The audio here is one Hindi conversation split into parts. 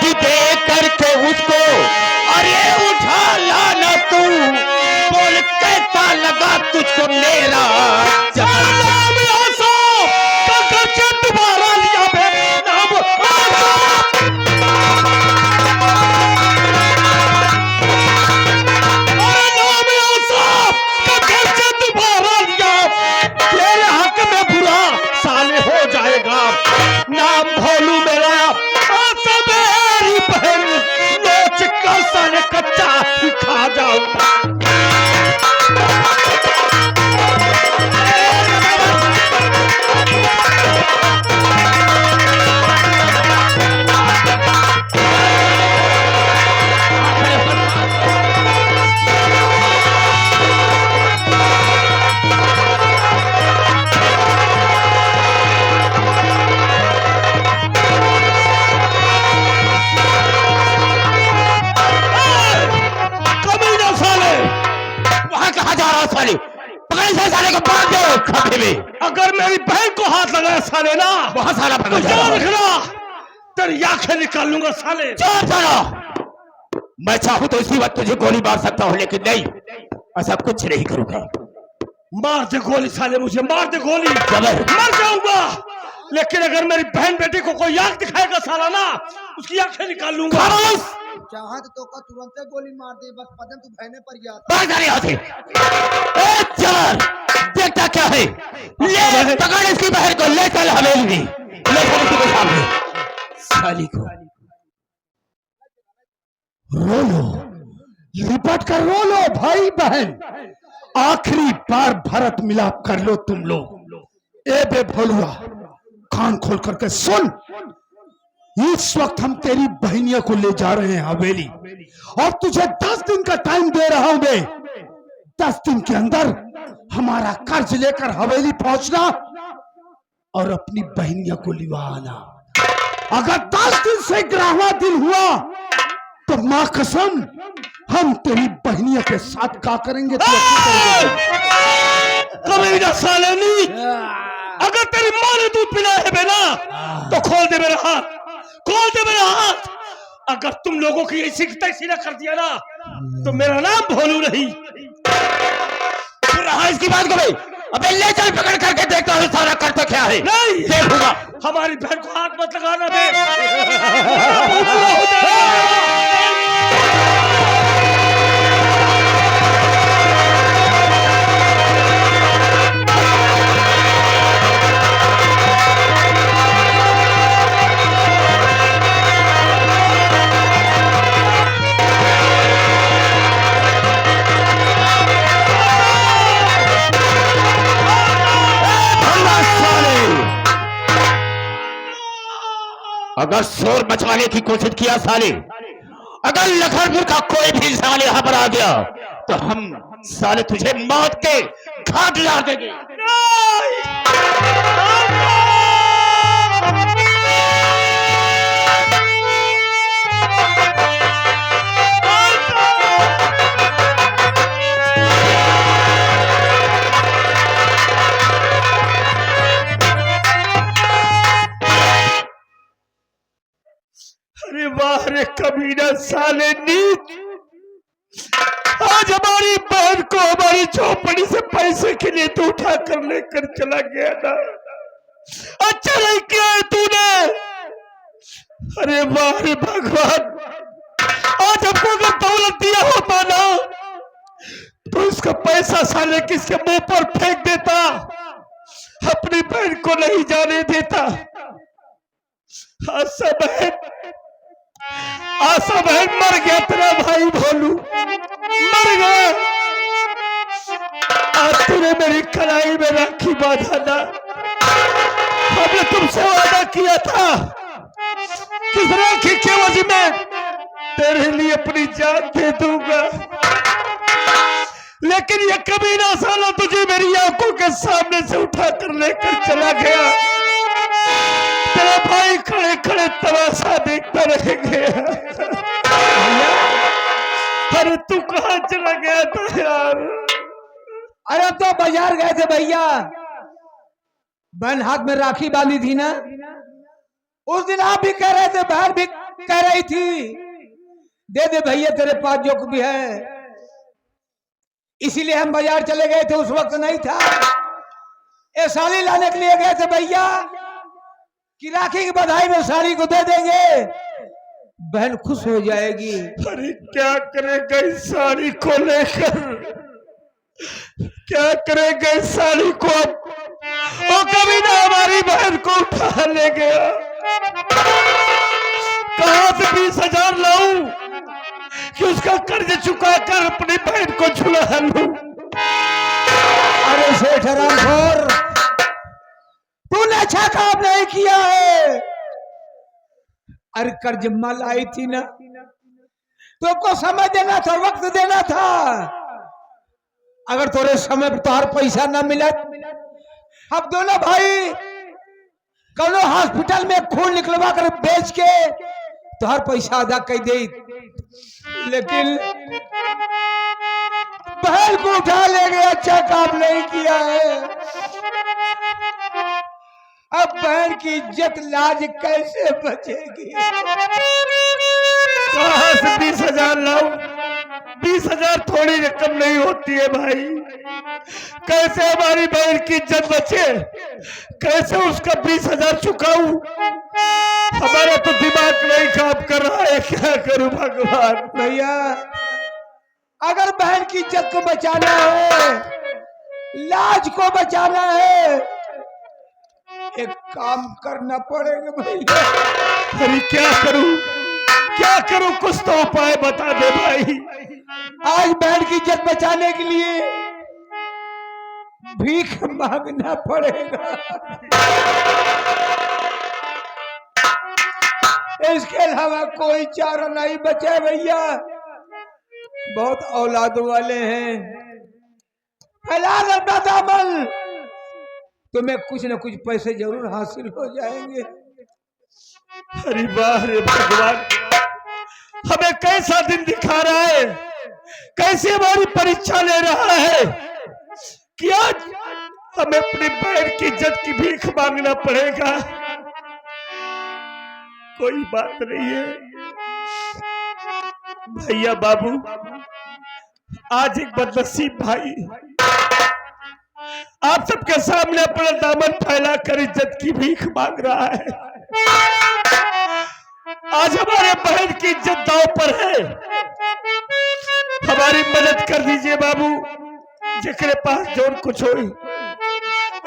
आज दे करके उसको अरे उठा लाना तू बोल कैसा लगा तुझको मेरा दोबारा लिया तेरे हक में बुरा साले हो जाएगा। नाम भोलू मेरा मेरी बहन नोच कर साले कच्चा खा जाऊंगा। साले को बांध दो खंभे में। अगर मेरी बहन को हाथ लगाया साले ना बहुत सारा तो जान रखना तेरी आंखें निकाल लूंगा साले। चुप करो। मैं चाहूं तो इसी वक्त तुझे गोली मार सकता हूं लेकिन नहीं ऐसा कुछ नहीं करूंगा। मार दे गोली साले मुझे मार दे गोली मर जाऊंगा लेकिन अगर मेरी बहन बेटी को कोई आंख दिखाएगा साला ना उसकी आंखें निकाल लूंगा। चाहत तो का तुरंत से गोली मार दे बस पदम तू बहने पर गया देखता क्या है ले पकड़ इसकी बहन को ले चल हवेली में ले चल इसके सामने साली को रो लो लिपट कर रो लो भाई बहन आखिरी बार भरत मिलाप कर लो तुम लोग। ए बे भोलुआ कान खोल करके सुन इस वक्त हम तेरी बहनिया को ले जा रहे हैं हवेली और तुझे 10 दिन का टाइम दे रहा हूं मैं। 10 दिन के अंदर हमारा कर्ज लेकर हवेली पहुंचना और अपनी बहनिया को लिवा आना। अगर 10 दिन से 11वां दिन हुआ तो मां कसम हम तेरी बहनिया के साथ क्या करेंगे कभी ना साले नहीं। अगर तेरी मां ने दूध पिलाया है बेना तो खोल दे मेरा हाथ खोल दे मेरा हाथ। अगर तुम लोगों की ऐसी तैसी ना कर दिया ना तो मेरा नाम भोलू नहीं। इसकी बात को भाई अबे ले चल पकड़ करके देखता हूँ सारा करता क्या है। नहीं देखूंगा हमारी बहन को हाथ मत लगाना बे। अगर शोर मचाने की कोशिश किया साले अगर लखनपुर का कोई भी साले यहाँ पर आ गया तो हम साले तुझे मौत के घाट ला देंगे। अरे वाह रे कमीना साले नीच आज हमारी बहन को हमारी झोपड़ी से पैसे के लिए तो उठा कर लेकर चला गया ना। अच्छा नहीं किया है तूने। अरे वाह रे भगवान आज हमको अगर दौलत दिया होता ना तो इसका पैसा साले किसके मुंह पर फेंक देता अपनी बहन को नहीं जाने देता। आशा बहन मर गया तेरा भाई भोलू मर गया। आज तूने मेरी कलाई में राखी बांधा ना। हमने तुमसे वादा किया था कि राखी के वजह में तेरे लिए अपनी जान दे दूंगा लेकिन ये कमीना साला तुझे मेरी आंखों के सामने से उठाकर लेकर चला गया। तेरा भाई खड़े खड़े तमाशा देखता रह गया। अरे तू कहाँ चला गया था यार। अरे अब तो बाजार गए थे भैया बहन हाथ में राखी बांधी थी ना उस दिन आप भी कह रहे थे बहन भी कह रही थी दे दे भैया तेरे पास जो कुछ भी है, इसीलिए हम बाजार चले गए थे, उस वक्त नहीं था। ये साड़ी लाने के लिए गए थे भैया कि राखी की बधाई में साड़ी को दे देंगे, बहन खुश हो जाएगी। अरे क्या करेगा इस साड़ी को लेकर, क्या करेगा इस साड़ी को? वो कभी ना हमारी बहन को उठा ले गया। कहां से 20,000 लाऊं कि उसका कर्ज चुका कर अपनी बहन को झुला लूं? अरे सेठ रामखोर, तूने अच्छा काम नहीं किया है। अरे कर्ज माल आई थी ना, तुमको समय देना था, वक्त देना था। अगर थोड़े समय पर तुम्हारा पैसा ना मिला, अब दोनों भाई कौनो हॉस्पिटल में खून निकलवा कर बेच के तुम्हारा पैसा अदा कर दे, लेकिन बहन को उठा ले गए, अच्छा काम नहीं किया है। अब बहन की इज्जत लाज कैसे बचेगी? कहां से 20,000 लाऊं? 20,000 थोड़ी रकम नहीं होती है भाई। कैसे हमारी बहन की इज्जत बचे, कैसे उसका 20,000 चुकाऊं? हमारा तो दिमाग नहीं काम कर रहा है, क्या करूं भगवान। भैया अगर बहन की इज्जत को बचाना है, लाज को बचाना है, एक काम करना पड़ेगा भैया। अरे क्या करूं, क्या करूं? कुछ तो उपाय बता दे भाई। आज बहन की इज्जत बचाने के लिए भीख मांगना पड़ेगा। इसके अलावा कोई चारा नहीं बचे भैया। बहुत औलाद वाले हैं, फैला देता दामन, तुम्हें कुछ न कुछ पैसे जरूर हासिल हो जाएंगे। अरे वाह रे भगवान, हमें कैसा दिन दिखा रहा है, कैसे हमारी परीक्षा ले रहा है कि आज हमें अपनी बहन की इज्जत की भीख मांगना पड़ेगा। कोई बात नहीं है भैया बाबू, आज एक बदनसीब भाई आप सबके सामने अपना दामन फैलाकर इज्जत की भीख मांग रहा है। आज हमारे बहन की इज्जत दांव पर है, हमारी मदद कर दीजिए बाबू। जिसके पास जोर कुछ हो,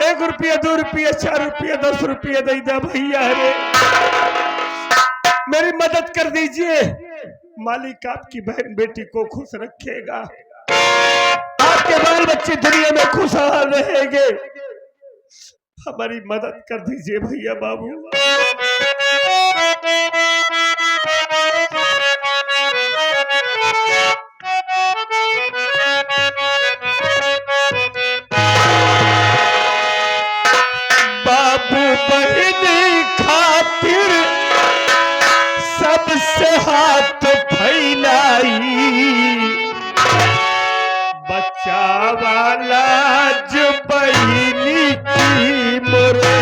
1 रुपया 2 रुपया 4 रुपया 10 रुपया दे दा भैया, अरे मेरी मदद कर दीजिए। मालिक आपकी बहन बेटी को खुश रखेगा, आपके बाल बच्चे दुनिया में खुशहाल रहेंगे। हमारी मदद कर दीजिए भैया बाबू। बाबू बहन खातिर सबसे हाथ फैलाई, बच्चा वाला जो बहनी की मोरे।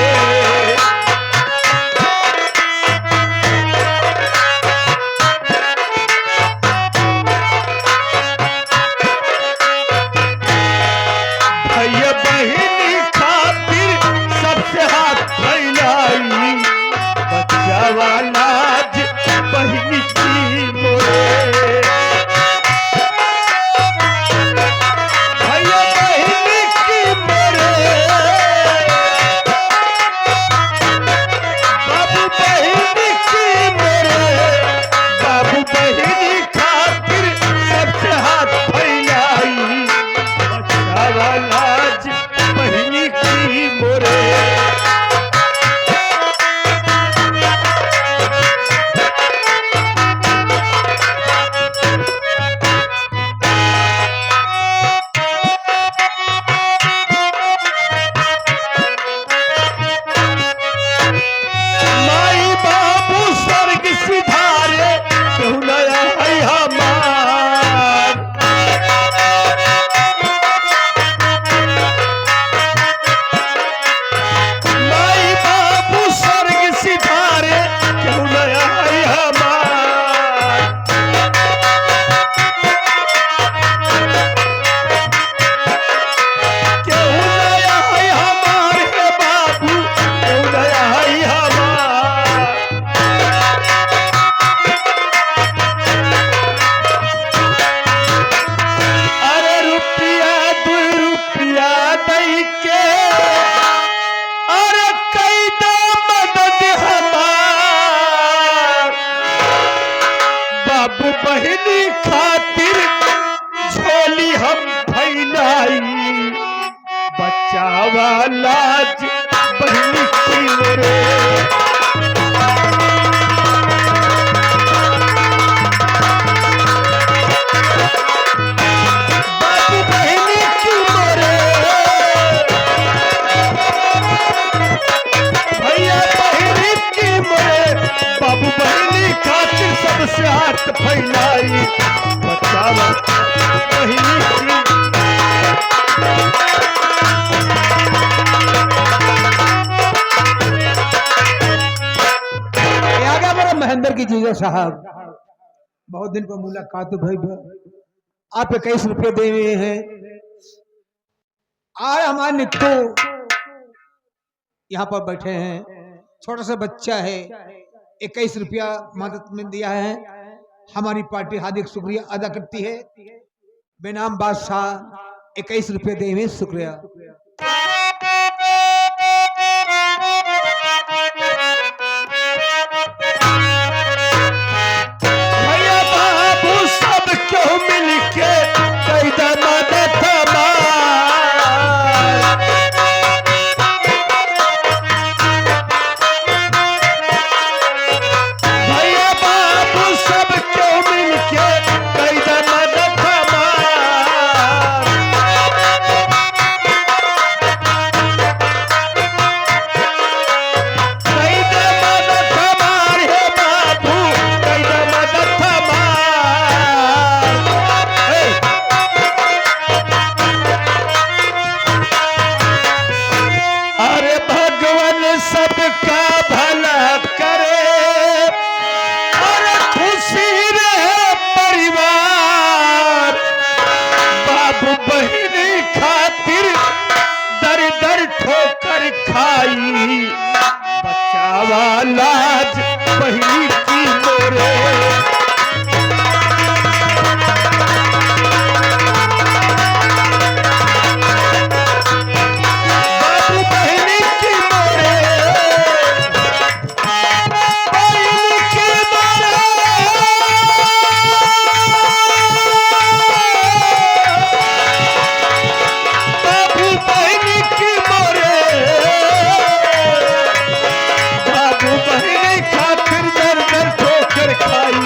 बहनी खातिर झोली हम फैलाई, बचावा लाज बहनी की मोरे। बाबू बहनी की मोरे, भैया बहनी की मोरे, बाबू बहनी खातिर सबसे हाथ फैलाई, बचावा बहनी की। ये आ गया मेरा महेंद्र की जीजा साहब, बहुत दिन पर मुलाकात भाई। आप 21 रुपये दे हुए हैं। आज हमारे नित्तो यहाँ पर बैठे हैं, छोटा सा बच्चा है, 21 रुपया मदद में दिया है। हमारी पार्टी हार्दिक शुक्रिया अदा करती है। बेनाम बादशाह 21 रुपये दे हुए, शुक्रिया। भैया बाबू सब क्यों मिलके कैदा मदद भैया बाबू सब क्यों मिलके कैदा मदद कैदा मदद हमार हे बाबू, कैदा मदद अरे भगवान सबका भला करे और खुशी रहे परिवार। बाबू बहनी खातिर दर दर ठोकर खाई, बचावा लाज बहनी की मोरे। बाबू बहनी की मोरे, बहनी की मोरे। बाबू बहनी की मोरे, बाबू बहनी खातिर दर दर ठोकर खाई,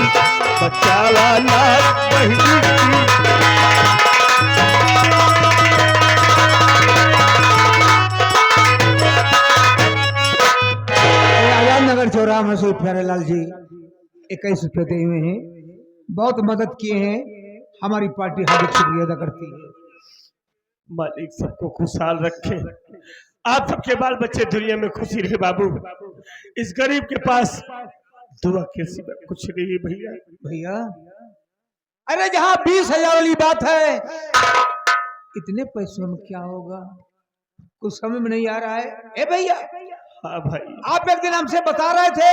बचावा लाज बहनी की। आजाद नगर चौराहा में से प्यारेलाल जी 21 रुपये दे हुए हैं, बहुत मदद किए हैं। हमारी पार्टी हार्दिक शुक्रिया अदा करती है। मालिक सबको खुशहाल रखे, आप सबके बाल बच्चे दुनिया में खुशी रहे। बाबू इस गरीब के पास दुआ के सिवा कुछ नहीं है भैया। भैया अरे जहाँ 20,000 वाली बात है, इतने पैसों में क्या होगा, कुछ समझ में नहीं आ रहा है। ए भैया, हाँ भाई, आप एक दिन हमसे बता रहे थे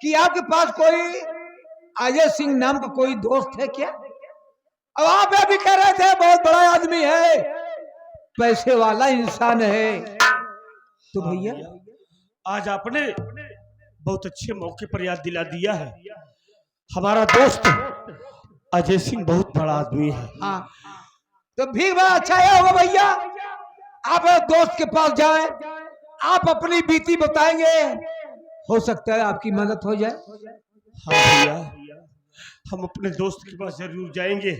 कि आपके पास कोई अजय सिंह नाम का कोई दोस्त है क्या? अब आप अभी कह रहे थे बहुत बड़ा आदमी है, पैसे वाला इंसान है। तो भैया आज आपने बहुत अच्छे मौके पर याद दिला दिया है। हमारा दोस्त अजय सिंह बहुत बड़ा आदमी है। हाँ, तो भी बड़ा अच्छा यह होगा भैया, आप दोस्त के पास जाएं, आप अपनी बीती बताएंगे, हो सकता है आपकी मदद हो जाए। हाँ भैया, हम अपने दोस्त के पास जरूर जाएंगे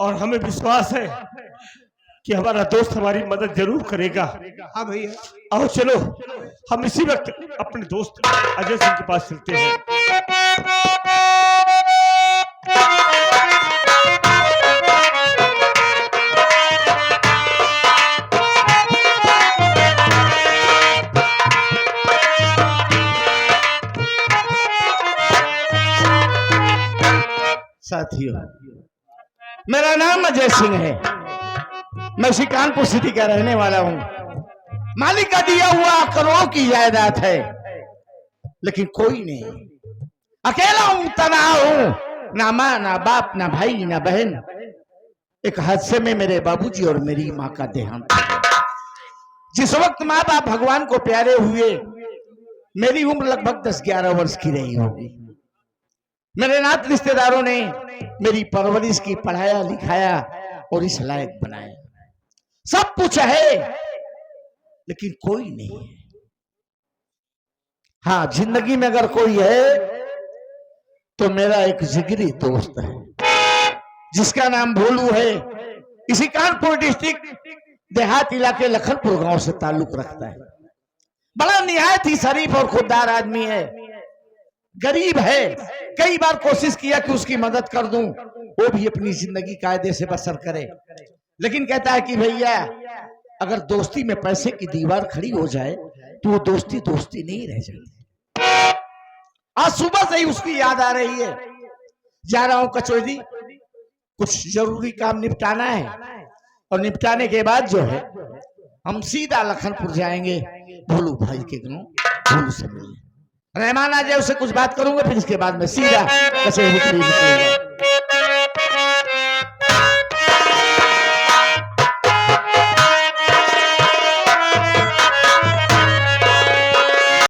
और हमें विश्वास है कि हमारा दोस्त हमारी मदद जरूर करेगा। हाँ भैया, आओ चलो हम इसी वक्त अपने दोस्त अजय सिंह के पास चलते हैं। साथियों, मेरा नाम अजय सिंह है, मैं शिकानपुर सिटी का रहने वाला हूँ। मालिक का दिया हुआ करोड़ों की जायदाद है, लेकिन कोई नहीं, अकेला हूं, तनाव हूं, ना माँ ना बाप ना भाई ना बहन। एक हादसे में मेरे बाबूजी और मेरी माँ का देहांत हो गया। जिस वक्त माँ बाप भगवान को प्यारे हुए, मेरी उम्र लगभग 10-11 वर्ष की रही होगी। मेरे नात रिश्तेदारों ने मेरी परवरिश की, पढ़ाया लिखाया और इस लायक बनाया। सब कुछ है लेकिन कोई नहीं है। हाँ, जिंदगी में अगर कोई है तो मेरा एक जिगरी दोस्त है जिसका नाम भोलू है। इसी कानपुर डिस्ट्रिक्ट देहात इलाके लखनपुर गांव से ताल्लुक रखता है। बड़ा निहायत ही शरीफ और खुददार आदमी है। गरीब है। कई बार कोशिश किया कि उसकी मदद कर दूं, वो भी अपनी जिंदगी कायदे से बसर करे, लेकिन कहता है कि भैया अगर दोस्ती में पैसे की दीवार खड़ी हो जाए तो वो दोस्ती दोस्ती नहीं रह जाती। आज सुबह से ही उसकी याद आ रही है। जा रहा हूं कचौड़ी, कुछ जरूरी काम निपटाना है और निपटाने के बाद जो है हम सीधा लखनपुर जाएंगे भोलू भाई के गांव, भोलू से मिलने। रहमान आ जाए, उससे कुछ बात करूंगा, फिर इसके बाद में सीधा कचौड़ी निकलूंगा।